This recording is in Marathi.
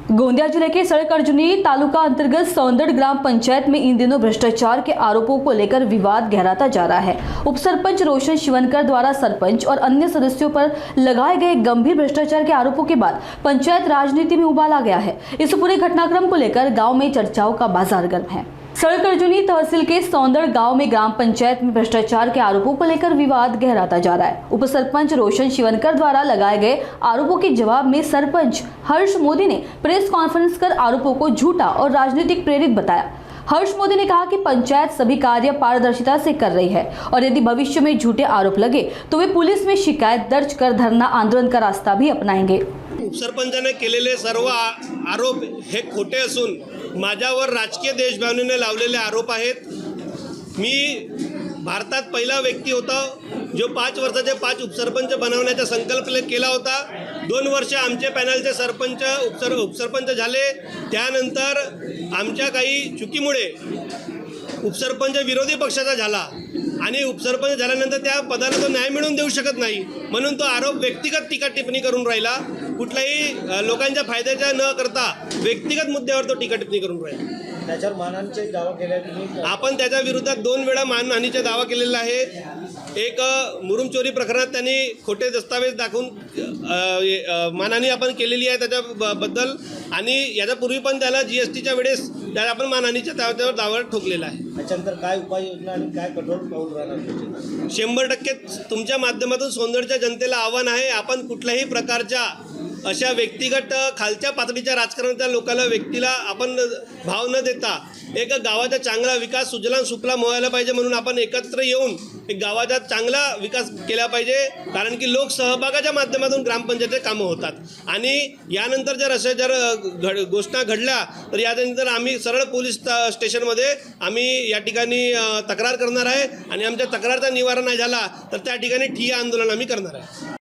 गोंदिया जिले के सड़क अर्जुनी तालुका अंतर्गत सौंदड़ ग्राम पंचायत में इन दिनों भ्रष्टाचार के आरोपों को लेकर विवाद गहराता जा रहा है। उप सरपंच रोशन शिवनकर द्वारा सरपंच और अन्य सदस्यों पर लगाए गए गंभीर भ्रष्टाचार के आरोपों के बाद पंचायत राजनीति में उबाल आ गया है। इस पूरे घटनाक्रम को लेकर गाँव में चर्चाओं का बाजार गर्म है। सड़क अर्जुनी तहसील के सौंदड़ गांव में ग्राम पंचायत में भ्रष्टाचार के आरोपों को लेकर विवाद गहराता जा रहा है। उप सरपंच रोशन शिवनकर द्वारा लगाए गए आरोपों के जवाब में सरपंच हर्ष मोदी ने प्रेस कॉन्फ्रेंस कर आरोपों को झूठा और राजनीतिक प्रेरित बताया। हर्ष मोदी ने कहा कि पंचायत सभी कार्य पारदर्शिता से कर रही है और यदि भविष्य में झूठे आरोप लगे तो वे पुलिस में शिकायत दर्ज कर धरना आंदोलन का रास्ता भी अपनाएंगे। उपसरपंचाने केलेले सर्व आरोप हे खोटे असून माझ्यावर राजकीय देशभावनेने लावलेले आरोप आहेत। मी भारतात पहिला व्यक्ती होता जो 5 वर्षाचे 5 उपसरपंच बनवण्याचा संकल्प केला होता। 2 वर्ष आमचे पॅनलचे सरपंच उपसरपंच झाले। त्यानंतर आमच्या काही चुकीमुळे उपसरपंच विरोधी पक्षाचा झाला आणि उपसरपंच झाल्यानंतर त्या पदाला तो न्याय मिळवून देऊ शकत नाही, म्हणून तो आरोप व्यक्तिगत टीका टिप्पणी करून राहिला। कुठल्याही लोकांच्या फायद्याचा न करता व्यक्तिगत मुद्द्यावर तो टीका टिप्पणी करून राहिला। त्याच्यावर मानहानीचा दावा केला आपण त्याच्या विरोधात 2 वेळा मानहानीचा दावा केलेला आहे। एक मुरुम चोरी प्रकरणात त्यांनी खोटे दस्तावेज दाखवून मानहानी आपण केलेली आहे त्याच्याबद्दल, आणि याच्यापूर्वी पण त्याला जीएसटीच्या वेळेस त्याला आपण मानहानीच्या त्यावर दावा ठोकलेला आहे। त्याच्यानंतर काय उपाययोजना आणि काय कठोर पाऊल राहणार? 100% तुमच्या माध्यमातून सौंदर्याच्या जनतेला आव्हान आहे, आपण कुठल्याही प्रकारच्या अशा व्यक्तिगत खालच्या पातळीच्या राजकारणाच्या लोकांना व्यक्तीला आपण भाव न देता एक गावाचा चांगला विकास सुजलाम सुफलाम व्हायला पाहिजे, म्हणून आपण एकत्र येऊन एक गावाचा चांगला विकास केला पाहिजे। कारण की लोक सहभागाच्या माध्यमातून ग्रामपंचायतीचे कामं होतात आणि यानंतर जर अशा गोष्टी घडल्या तर यानंतर आम्ही सरळ पोलीस स्टेशनमध्ये आम्ही या ठिकाणी तक्रार करणार आहे आणि आमच्या तक्रारचा निवारण नाही झाला तर त्या ठिकाणी ठिय्या आंदोलन आम्ही करणार आहे।